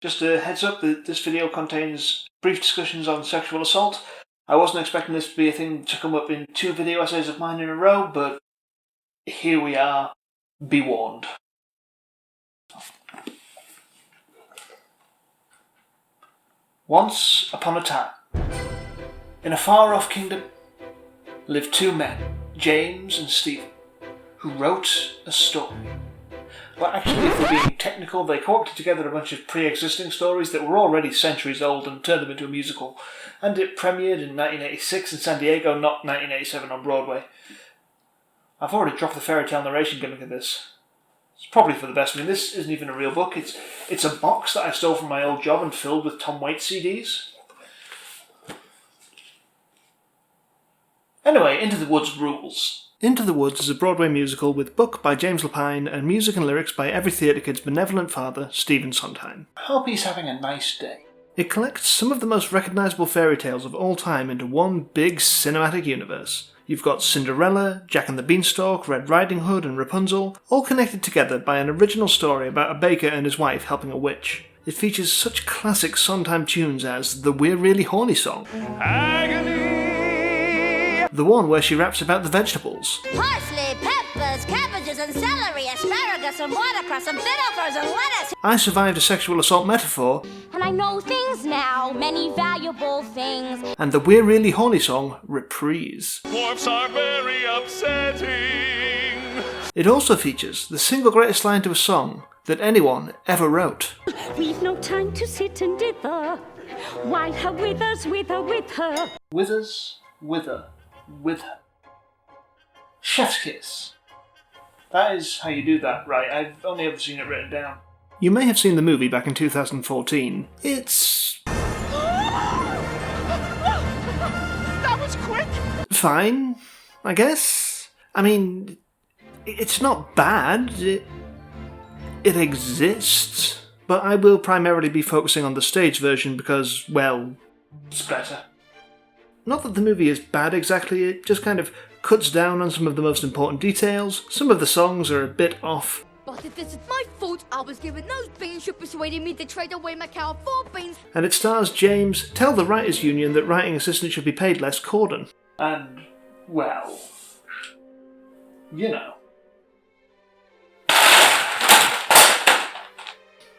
Just a heads up that this video contains brief discussions on sexual assault. I wasn't expecting this to be a thing to come up in 2 video essays of mine in a row, but here we are. Be warned. Once upon a time, in a far-off kingdom, lived 2 men, James and Stephen, who wrote a story. Well, actually, if we're being technical, they co-opted together a bunch of pre-existing stories that were already centuries old and turned them into a musical. And it premiered in 1986 in San Diego, not 1987 on Broadway. I've already dropped the fairy tale narration gimmick of this. It's probably for the best. I mean, this isn't even a real book. It's a box that I stole from my old job and filled with Tom Waits CDs. Anyway, Into the Woods rules. Into the Woods is a Broadway musical with book by James Lapine and music and lyrics by every theatre kid's benevolent father, Stephen Sondheim. I hope he's having a nice day. It collects some of the most recognisable fairy tales of all time into one big cinematic universe. You've got Cinderella, Jack and the Beanstalk, Red Riding Hood and Rapunzel, all connected together by an original story about a baker and his wife helping a witch. It features such classic Sondheim tunes as the We're Really Horny song. Agony! The one where she raps about the vegetables. Parsley, peppers, cabbages and celery, asparagus and watercress and fiddlefurs and lettuce. I Survived a Sexual Assault Metaphor. And I know things now, many valuable things. And the We're Really Horny song, Reprise. Dwarfs are very upsetting. It also features the single greatest line to a song that anyone ever wrote. We've no time to sit and dither. Why her withers, wither with her. Withers, wither, with her. Chef's kiss. That is how you do that, right? I've only ever seen it written down. You may have seen the movie back in 2014. It's... That was quick! fine, I guess. I mean, it's not bad. It exists. But I will primarily be focusing on the stage version because, well, it's better. Not that the movie is bad exactly, it just kind of cuts down on some of the most important details. Some of the songs are a bit off. But if this is my fault, I was given those beans, you persuaded me to trade away my cow for beans. And it stars James, tell the Writers' Union that writing assistants should be paid less, Corden. And, well, you know.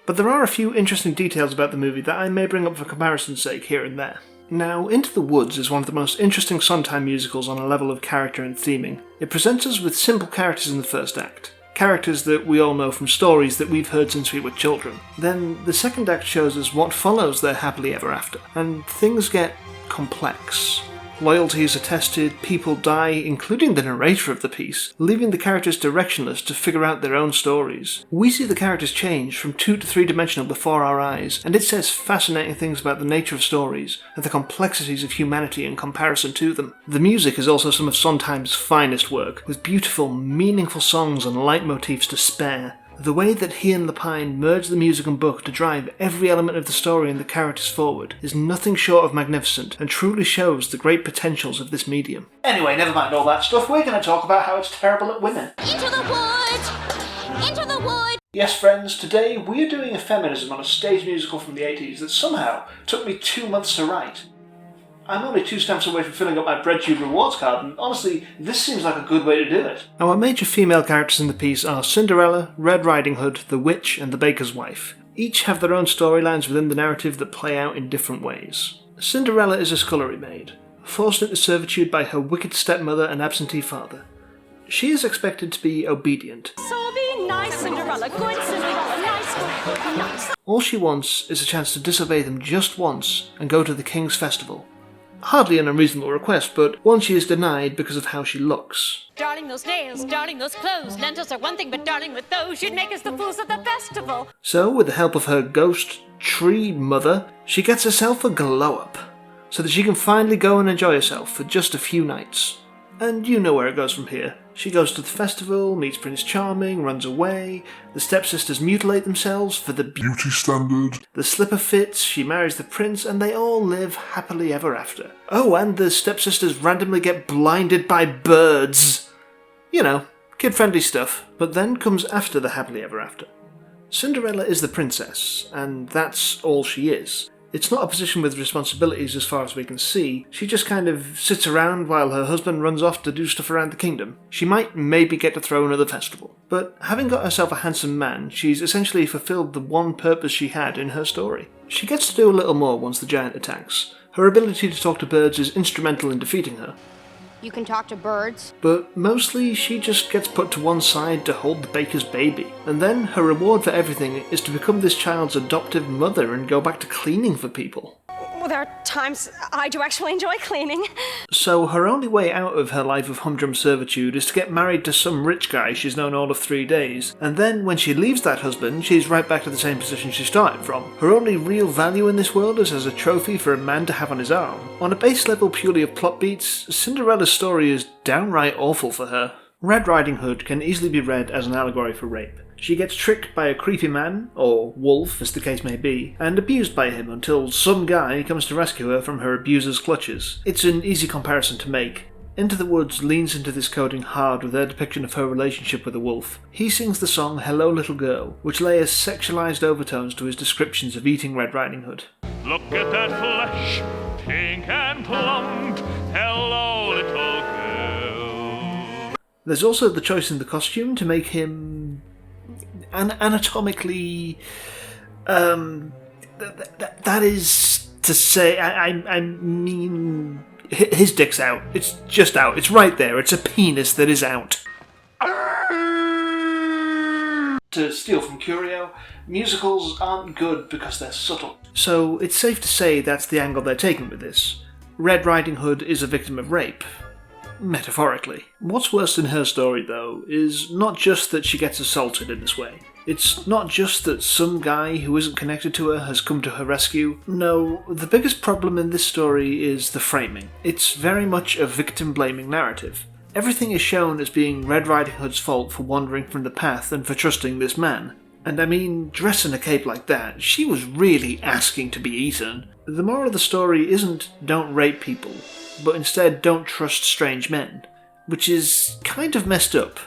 But there are a few interesting details about the movie that I may bring up for comparison's sake here and there. Now, Into the Woods is one of the most interesting Sondheim musicals on a level of character and theming. It presents us with simple characters in the first act. Characters that we all know from stories that we've heard since we were children. Then the second act shows us what follows their happily ever after, and things get complex. Loyalties are tested, people die, including the narrator of the piece, leaving the characters directionless to figure out their own stories. We see the characters change from 2 to 3 dimensional before our eyes, and it says fascinating things about the nature of stories, and the complexities of humanity in comparison to them. The music is also some of Sondheim's finest work, with beautiful, meaningful songs and leitmotifs to spare. The way that he and Lapine merge the music and book to drive every element of the story and the characters forward is nothing short of magnificent and truly shows the great potentials of this medium. Anyway, never mind all that stuff, we're going to talk about how it's terrible at women. Into the woods! Into the woods! Yes friends, today we're doing a feminism on a stage musical from the 80s that somehow took me 2 months to write. I'm only 2 stamps away from filling up my BreadTube rewards card, and honestly, this seems like a good way to do it. Our major female characters in the piece are Cinderella, Red Riding Hood, the Witch, and the Baker's Wife. Each have their own storylines within the narrative that play out in different ways. Cinderella is a scullery maid, forced into servitude by her wicked stepmother and absentee father. She is expected to be obedient. So be nice, Cinderella, good Cinderella, nice, good, nice. All she wants is a chance to disobey them just once and go to the king's festival. Hardly an unreasonable request, but one she is denied because of how she looks. Darling, those nails, darling, those clothes. Lentils are one thing, but darling, with those, you'd make us the fools at the festival. So, with the help of her ghost tree mother, she gets herself a glow-up, so that she can finally go and enjoy herself for just a few nights. And you know where it goes from here. She goes to the festival, meets Prince Charming, runs away, the stepsisters mutilate themselves for the beauty standard, the slipper fits, she marries the prince, and they all live happily ever after. Oh, and the stepsisters randomly get blinded by birds. You know, kid-friendly stuff. But then comes after the happily ever after. Cinderella is the princess, and that's all she is. It's not a position with responsibilities as far as we can see. She just kind of sits around while her husband runs off to do stuff around the kingdom. She might maybe get to throw another festival. But having got herself a handsome man, she's essentially fulfilled the one purpose she had in her story. She gets to do a little more once the giant attacks. Her ability to talk to birds is instrumental in defeating her. You can talk to birds. But mostly she just gets put to one side to hold the baker's baby. And then her reward for everything is to become this child's adoptive mother and go back to cleaning for people. Well, there are times I do actually enjoy cleaning. So her only way out of her life of humdrum servitude is to get married to some rich guy she's known all of 3 days, and then when she leaves that husband, she's right back to the same position she started from. Her only real value in this world is as a trophy for a man to have on his arm. On a base level purely of plot beats, Cinderella's story is downright awful for her. Red Riding Hood can easily be read as an allegory for rape. She gets tricked by a creepy man, or wolf as the case may be, and abused by him until some guy comes to rescue her from her abuser's clutches. It's an easy comparison to make. Into the Woods leans into this coding hard with their depiction of her relationship with the wolf. He sings the song Hello Little Girl, which layers sexualized overtones to his descriptions of eating Red Riding Hood. Look at that flesh, pink and plump. Hello, little girl. There's also the choice in the costume to make him anatomically, that is to say, I mean, his dick's out. It's just out. It's right there. It's a penis that is out. To steal from Curio, musicals aren't good because they're subtle. So it's safe to say that's the angle they're taking with this. Red Riding Hood is a victim of rape. Metaphorically. What's worse in her story, though, is not just that she gets assaulted in this way. It's not just that some guy who isn't connected to her has come to her rescue. No, the biggest problem in this story is the framing. It's very much a victim-blaming narrative. Everything is shown as being Red Riding Hood's fault for wandering from the path and for trusting this man. And I mean, dressed in a cape like that, she was really asking to be eaten. The moral of the story isn't don't rape people, but instead don't trust strange men, which is kind of messed up.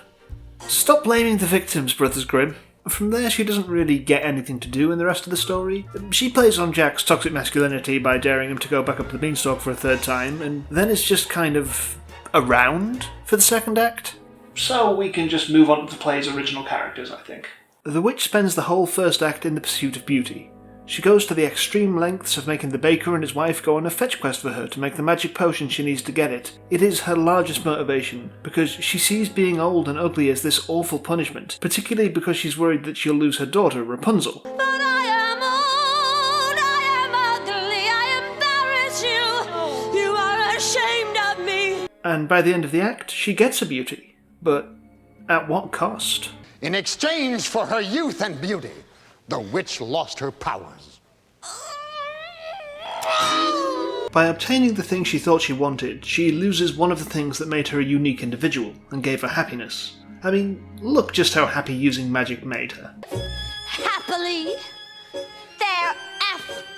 Stop blaming the victims, Brothers Grimm. From there, she doesn't really get anything to do in the rest of the story. She plays on Jack's toxic masculinity by daring him to go back up the beanstalk for a third time, and then is just kind of around for the second act. So we can just move on to the play's original characters, I think. The witch spends the whole first act in the pursuit of beauty. She goes to the extreme lengths of making the baker and his wife go on a fetch quest for her to make the magic potion she needs to get it. It is her largest motivation, because she sees being old and ugly as this awful punishment, particularly because she's worried that she'll lose her daughter, Rapunzel. But I am old, I am ugly, I embarrass you. You are ashamed of me. And by the end of the act, she gets a beauty. But at what cost? In exchange for her youth and beauty, the witch lost her powers. By obtaining the thing she thought she wanted, she loses one of the things that made her a unique individual and gave her happiness. I mean, look just how happy using magic made her. Happily thereafter.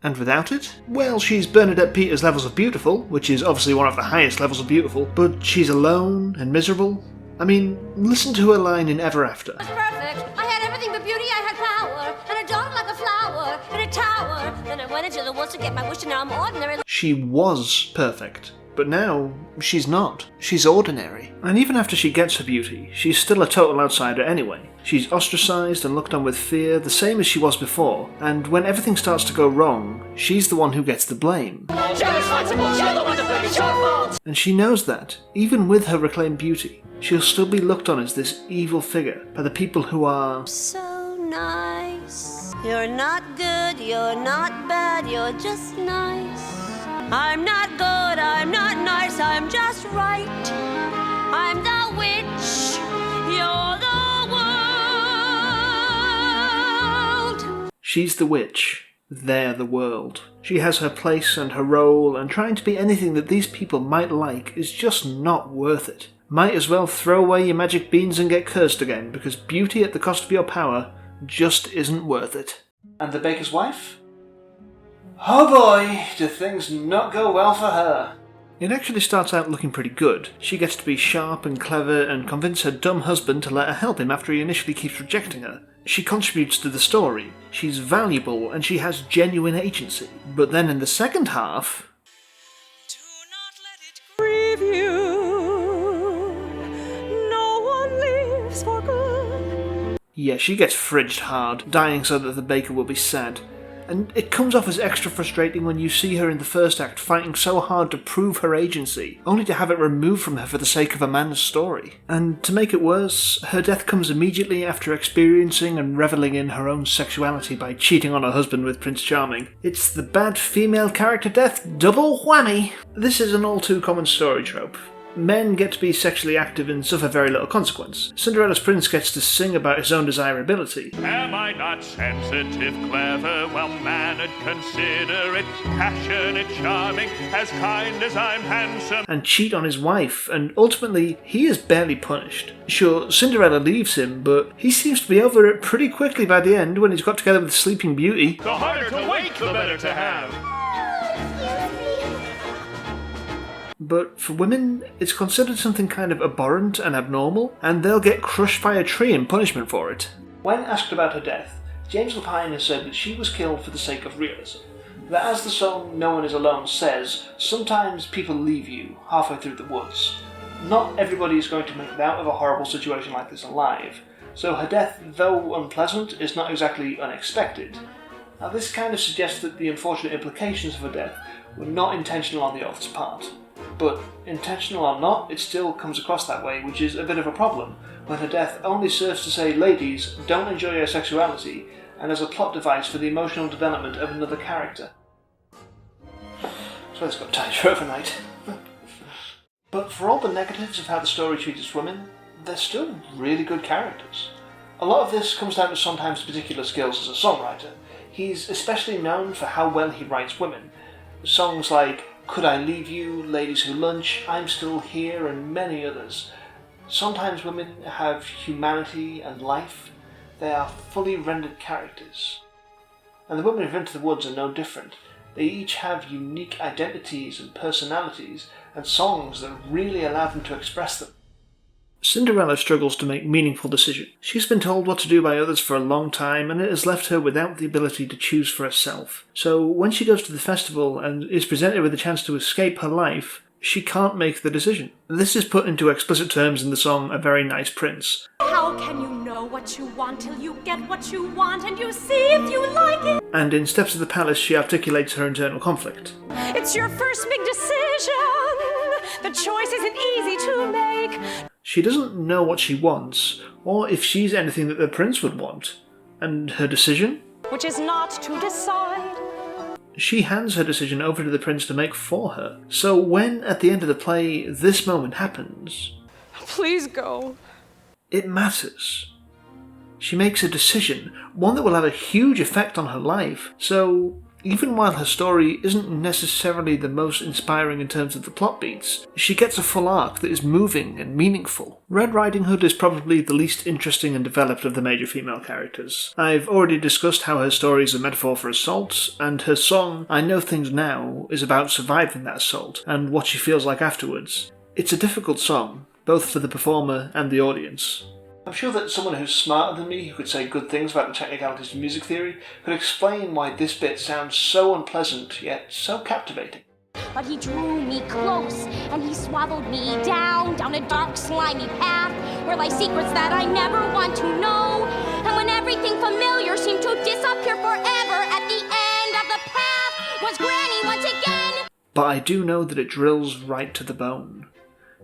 And without it? Well, she's Bernadette Peters' levels of beautiful, which is obviously one of the highest levels of beautiful, but she's alone and miserable. I mean, listen to her line in Ever After. It was perfect. I had everything but beauty. I had power, and a dog like a flower, and a tower. Then I went into the woods to get my wish, and now I'm ordinary. She was perfect, but now she's not. She's ordinary. And even after she gets her beauty, she's still a total outsider anyway. She's ostracized and looked on with fear, the same as she was before, and when everything starts to go wrong, she's the one who gets the blame. You're responsible. You're the one to blame. It's your fault. And she knows that, even with her reclaimed beauty, she'll still be looked on as this evil figure by the people who are So nice. You're not good, you're not bad, you're just nice. I'm not good, I'm not nice, I'm just right. I'm the witch, you're the world. She's the witch, they're the world. She has her place and her role, and trying to be anything that these people might like is just not worth it. Might as well throw away your magic beans and get cursed again, because beauty at the cost of your power just isn't worth it. And the baker's wife? Oh boy, do things not go well for her. It actually starts out looking pretty good. She gets to be sharp and clever and convince her dumb husband to let her help him after he initially keeps rejecting her. She contributes to the story, she's valuable, and she has genuine agency. But then in the second half... Do not let it grieve you. No one lives for good. yeah, she gets fridged hard, dying so that the baker will be sad. And it comes off as extra frustrating when you see her in the first act fighting so hard to prove her agency, only to have it removed from her for the sake of a man's story. And to make it worse, her death comes immediately after experiencing and reveling in her own sexuality by cheating on her husband with Prince Charming. It's the bad female character death double whammy! This is an all too common story trope. Men get to be sexually active and suffer very little consequence. Cinderella's prince gets to sing about his own desirability. Am I not sensitive, clever, well-mannered, considerate, passionate, charming, as kind as I'm handsome? And cheat on his wife, and ultimately, he is barely punished. Sure, Cinderella leaves him, but he seems to be over it pretty quickly by the end when he's got together with Sleeping Beauty. The harder to wake, the better to have. But for women, it's considered something kind of abhorrent and abnormal, and they'll get crushed by a tree in punishment for it. When asked about her death, James Lapine has said that she was killed for the sake of realism. That as the song No One Is Alone says, sometimes people leave you halfway through the woods. Not everybody is going to make it out of a horrible situation like this alive, so her death, though unpleasant, is not exactly unexpected. Now this kind of suggests that the unfortunate implications of her death were not intentional on the author's part. But, intentional or not, it still comes across that way, which is a bit of a problem, when her death only serves to say, ladies, don't enjoy your sexuality, and as a plot device for the emotional development of another character. So it's got tied for overnight. But for all the negatives of how the story treats women, they're still really good characters. A lot of this comes down to Sondheim's particular skills as a songwriter. He's especially known for how well he writes women. Songs like Could I Leave You, Ladies Who Lunch, I'm Still Here, and many others. Sometimes women have humanity and life. They are fully rendered characters. And the women of Into the Woods are no different. They each have unique identities and personalities, and songs that really allow them to express them. Cinderella struggles to make meaningful decisions. She's been told what to do by others for a long time, and it has left her without the ability to choose for herself. So when she goes to the festival and is presented with a chance to escape her life, she can't make the decision. This is put into explicit terms in the song A Very Nice Prince. How can you know what you want till you get what you want and you see if you like it? And in Steps of the Palace, she articulates her internal conflict. It's your first big decision. The choice isn't easy to make. She doesn't know what she wants, or if she's anything that the prince would want. And her decision? Which is not to decide. She hands her decision over to the prince to make for her. So when, at the end of the play, this moment happens... Please go. It matters. She makes a decision, one that will have a huge effect on her life. So, even while her story isn't necessarily the most inspiring in terms of the plot beats, she gets a full arc that is moving and meaningful. Red Riding Hood is probably the least interesting and developed of the major female characters. I've already discussed how her story is a metaphor for assault, and her song, I Know Things Now, is about surviving that assault, and what she feels like afterwards. It's a difficult song, both for the performer and the audience. I'm sure that someone who's smarter than me, who could say good things about the technicalities of music theory, could explain why this bit sounds so unpleasant, yet so captivating. But he drew me close, and he swaddled me down a dark, slimy path, where lie secrets that I never want to know. And when everything familiar seemed to disappear forever, at the end of the path was Granny once again. But I do know that it drills right to the bone.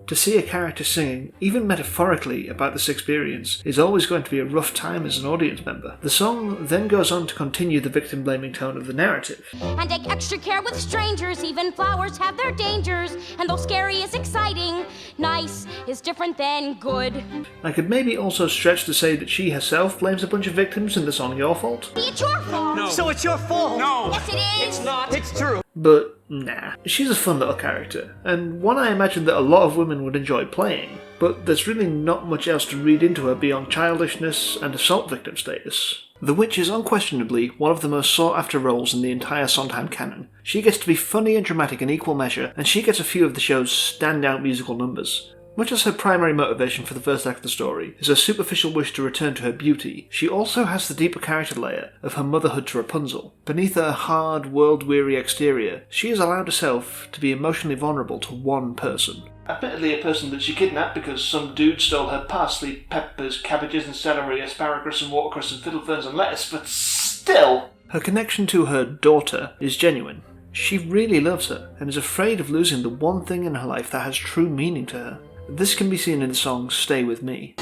To see a character singing, even metaphorically, about this experience is always going to be a rough time as an audience member. The song then goes on to continue the victim-blaming tone of the narrative. And take extra care with strangers, even flowers have their dangers. And though scary is exciting, nice is different than good. I could maybe also stretch to say that she herself blames a bunch of victims in the song Your Fault. It's your fault. No. So it's your fault. No. Yes, it is. It's not. It's true. But nah, she's a fun little character, and one I imagine that a lot of women would enjoy playing, but there's really not much else to read into her beyond childishness and assault victim status. The Witch is unquestionably one of the most sought after roles in the entire Sondheim canon. She gets to be funny and dramatic in equal measure, and she gets a few of the show's standout musical numbers. Much as her primary motivation for the first act of the story is her superficial wish to return to her beauty, she also has the deeper character layer of her motherhood to Rapunzel. Beneath her hard, world-weary exterior, she has allowed herself to be emotionally vulnerable to one person. Admittedly a person that she kidnapped because some dude stole her parsley, peppers, cabbages and celery, asparagus and watercress and fiddle ferns and lettuce, but still! Her connection to her daughter is genuine. She really loves her, and is afraid of losing the one thing in her life that has true meaning to her. This can be seen in the song Stay With Me.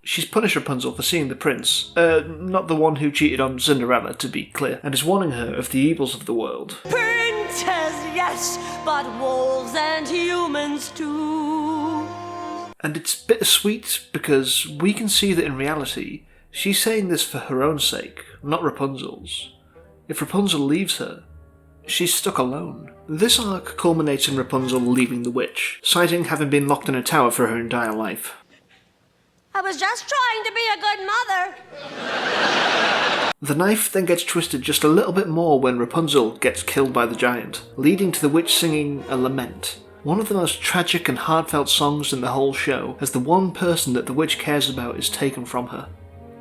She's punished Rapunzel for seeing the prince, not the one who cheated on Cinderella, to be clear, and is warning her of the evils of the world. Princess, yes, but wolves and humans too. And it's bittersweet because we can see that in reality, she's saying this for her own sake, not Rapunzel's. If Rapunzel leaves her, she's stuck alone. This arc culminates in Rapunzel leaving the witch, citing having been locked in a tower for her entire life. I was just trying to be a good mother. The knife then gets twisted just a little bit more when Rapunzel gets killed by the giant, leading to the witch singing a lament. One of the most tragic and heartfelt songs in the whole show, as the one person that the witch cares about is taken from her.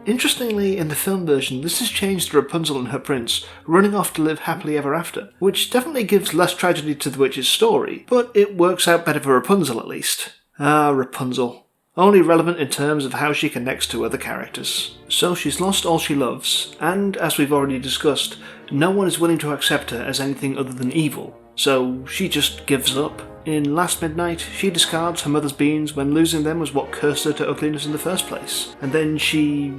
Interestingly, in the film version, this is changed to Rapunzel and her prince running off to live happily ever after, which definitely gives less tragedy to the witch's story, but it works out better for Rapunzel at least. Ah, Rapunzel. Only relevant in terms of how she connects to other characters. So she's lost all she loves, and as we've already discussed, no one is willing to accept her as anything other than evil, so she just gives up. In Last Midnight, she discards her mother's beans when losing them was what cursed her to ugliness in the first place. And then she,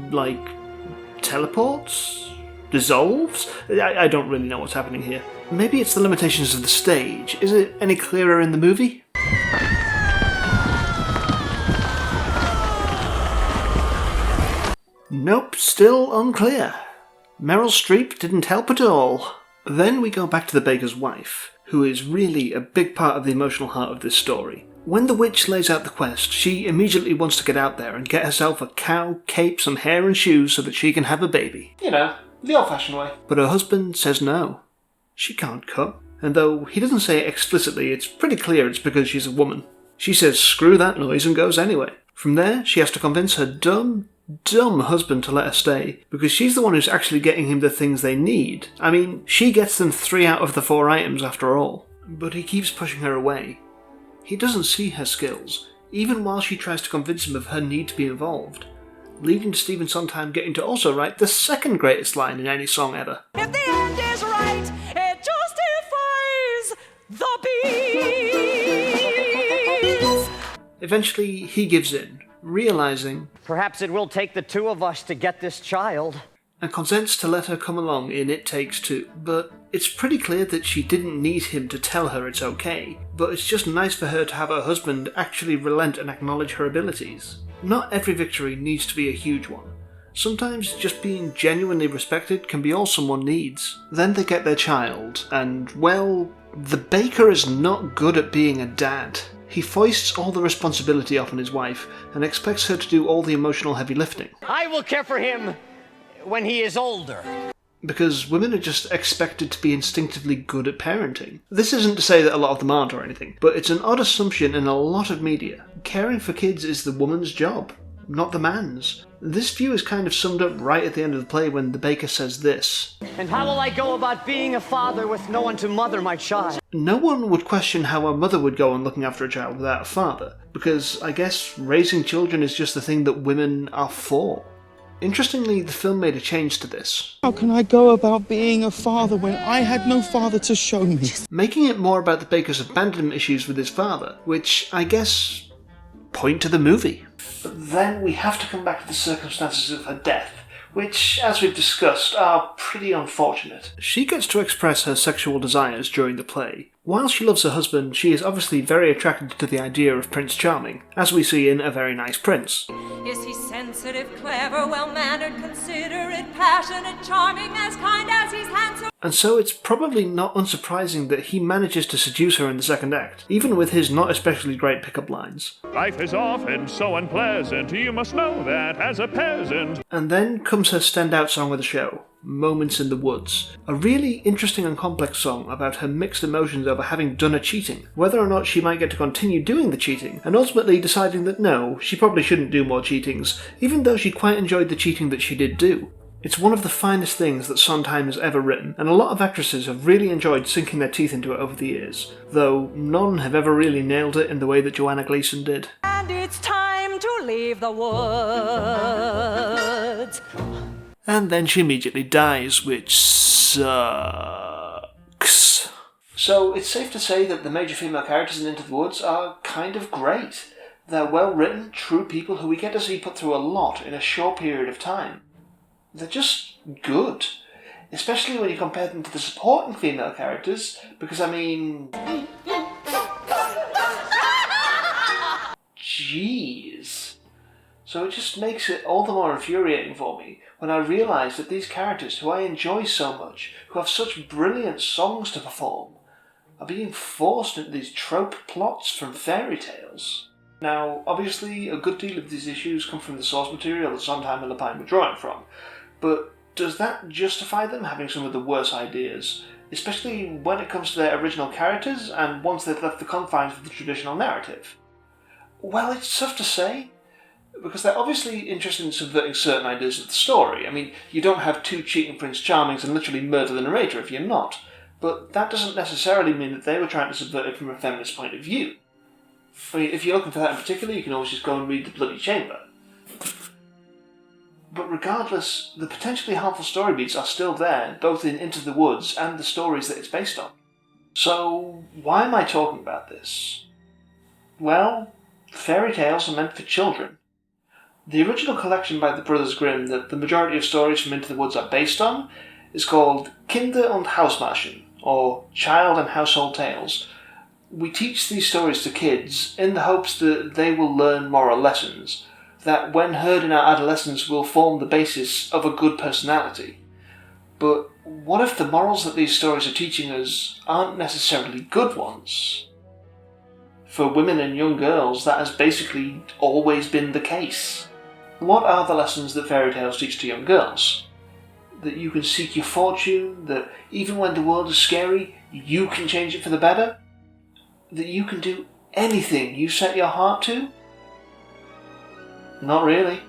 teleports? Dissolves? I don't really know what's happening here. Maybe it's the limitations of the stage. Is it any clearer in the movie? Nope, still unclear. Meryl Streep didn't help at all. Then we go back to the baker's wife, who is really a big part of the emotional heart of this story. When the witch lays out the quest, she immediately wants to get out there and get herself a cow, cape, some hair and shoes so that she can have a baby. You know, the old-fashioned way. But her husband says no. She can't cut. And though he doesn't say it explicitly, it's pretty clear it's because she's a woman. She says screw that noise and goes anyway. From there, she has to convince her dumb husband to let her stay, because she's the one who's actually getting him the things they need. I mean, she gets them 3 out of the 4 items after all. But he keeps pushing her away. He doesn't see her skills, even while she tries to convince him of her need to be involved, leading to Stephen Sondheim getting to also write the second greatest line in any song ever. If the end is right, it justifies the beast. Eventually, he gives in, realizing perhaps it will take the 2 of us to get this child, and consents to let her come along in It Takes Two. But it's pretty clear that she didn't need him to tell her it's okay, but it's just nice for her to have her husband actually relent and acknowledge her abilities. Not every victory needs to be a huge one. Sometimes just being genuinely respected can be all someone needs. Then they get their child, and, well, the baker is not good at being a dad. He foists all the responsibility off on his wife, and expects her to do all the emotional heavy lifting. I will care for him when he is older. Because women are just expected to be instinctively good at parenting. This isn't to say that a lot of them aren't or anything, but it's an odd assumption in a lot of media. Caring for kids is the woman's job, not the man's. This view is kind of summed up right at the end of the play when the baker says this. And how will I go about being a father with no one to mother my child? No one would question how a mother would go on looking after a child without a father, because I guess raising children is just the thing that women are for. Interestingly, the film made a change to this. How can I go about being a father when I had no father to show me? Making it more about the baker's abandonment issues with his father, which, I guess, point to the movie. But then we have to come back to the circumstances of her death, which, as we've discussed, are pretty unfortunate. She gets to express her sexual desires during the play. While she loves her husband, she is obviously very attracted to the idea of Prince Charming, as we see in A Very Nice Prince. Yes, he sends sensitive, clever, well-mannered, considerate, passionate, charming, as kind as he's handsome. And so it's probably not unsurprising that he manages to seduce her in the second act, even with his not especially great pickup lines. Life is often so unpleasant, you must know that as a peasant. And then comes her standout song of the show, Moments in the Woods. A really interesting and complex song about her mixed emotions over having done a cheating, whether or not she might get to continue doing the cheating, and ultimately deciding that no, she probably shouldn't do more cheatings, even though she quite enjoyed the cheating that she did do. It's one of the finest things that Sondheim has ever written, and a lot of actresses have really enjoyed sinking their teeth into it over the years, though none have ever really nailed it in the way that Joanna Gleason did. And it's time to leave the woods. And then she immediately dies, which sucks. So it's safe to say that the major female characters in Into the Woods are kind of great. They're well written, true people who we get to see put through a lot in a short period of time. They're just good, especially when you compare them to the supporting female characters, because I mean... Jeez. So it just makes it all the more infuriating for me when I realise that these characters who I enjoy so much, who have such brilliant songs to perform, are being forced into these trope plots from fairy tales. Now, obviously, a good deal of these issues come from the source material that Sondheim and Lapine were drawing from, but does that justify them having some of the worst ideas, especially when it comes to their original characters and once they've left the confines of the traditional narrative? Well, it's tough to say, because they're obviously interested in subverting certain ideas of the story. I mean, you don't have two cheating Prince Charmings and literally murder the narrator if you're not, but that doesn't necessarily mean that they were trying to subvert it from a feminist point of view. I mean, if you're looking for that in particular, you can always just go and read The Bloody Chamber. But regardless, the potentially harmful story beats are still there, both in Into the Woods and the stories that it's based on. So, why am I talking about this? Well, fairy tales are meant for children. The original collection by the Brothers Grimm that the majority of stories from Into the Woods are based on is called Kinder- und Hausmärchen, or Child and Household Tales. We teach these stories to kids in the hopes that they will learn moral lessons, that when heard in our adolescence will form the basis of a good personality. But what if the morals that these stories are teaching us aren't necessarily good ones? For women and young girls, that has basically always been the case. What are the lessons that fairy tales teach to young girls? That you can seek your fortune, that even when the world is scary, you can change it for the better? That you can do anything you set your heart to? Not really.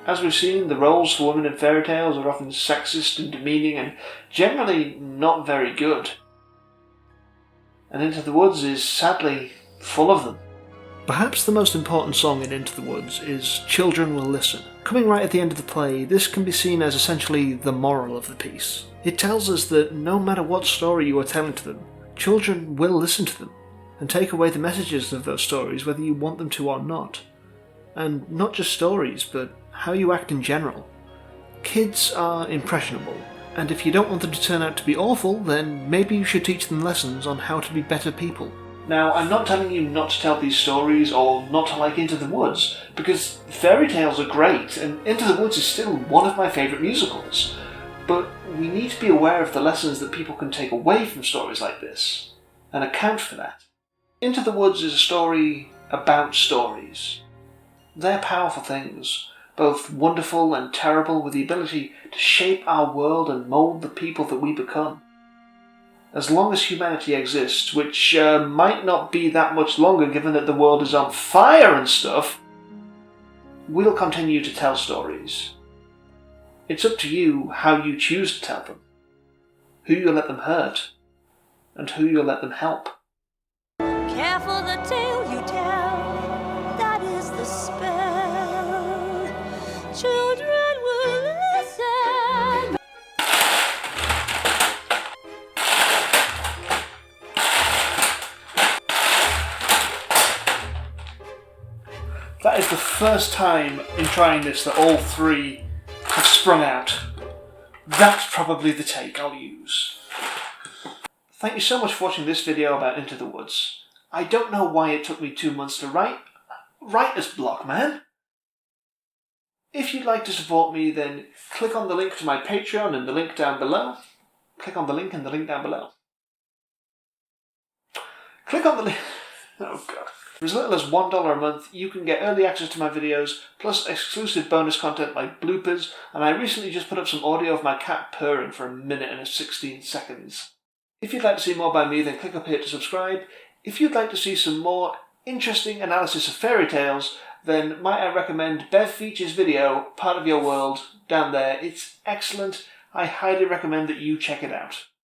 As we've seen, the roles for women in fairy tales are often sexist and demeaning and generally not very good. And Into the Woods is sadly full of them. Perhaps the most important song in Into the Woods is Children Will Listen. Coming right at the end of the play, this can be seen as essentially the moral of the piece. It tells us that no matter what story you are telling to them, children will listen to them and take away the messages of those stories whether you want them to or not. And not just stories, but how you act in general. Kids are impressionable, and if you don't want them to turn out to be awful, then maybe you should teach them lessons on how to be better people. Now, I'm not telling you not to tell these stories or not to like Into the Woods, because fairy tales are great, and Into the Woods is still one of my favourite musicals. But we need to be aware of the lessons that people can take away from stories like this, and account for that. Into the Woods is a story about stories. They're powerful things, both wonderful and terrible, with the ability to shape our world and mould the people that we become. As long as humanity exists, which might not be that much longer given that the world is on fire and stuff, we'll continue to tell stories. It's up to you how you choose to tell them, who you'll let them hurt, and who you'll let them help. Careful the tale you tell, that is the spell. Children will listen. That is the first time in trying this that all three have sprung out. That's probably the take I'll use. Thank you so much for watching this video about Into the Woods. I don't know why it took me 2 months to write. Writer's block, man. If you'd like to support me, then click on the link to my Patreon in the link down below. Click on the link in the link down below. Click on the link... Oh god. For as little as $1 a month, you can get early access to my videos, plus exclusive bonus content like bloopers, and I recently just put up some audio of my cat purring for 1 minute and 16 seconds. If you'd like to see more by me, then click up here to subscribe. If you'd like to see some more interesting analysis of fairy tales, then might I recommend Bev Feature's video, Part of Your World, down there. It's excellent. I highly recommend that you check it out.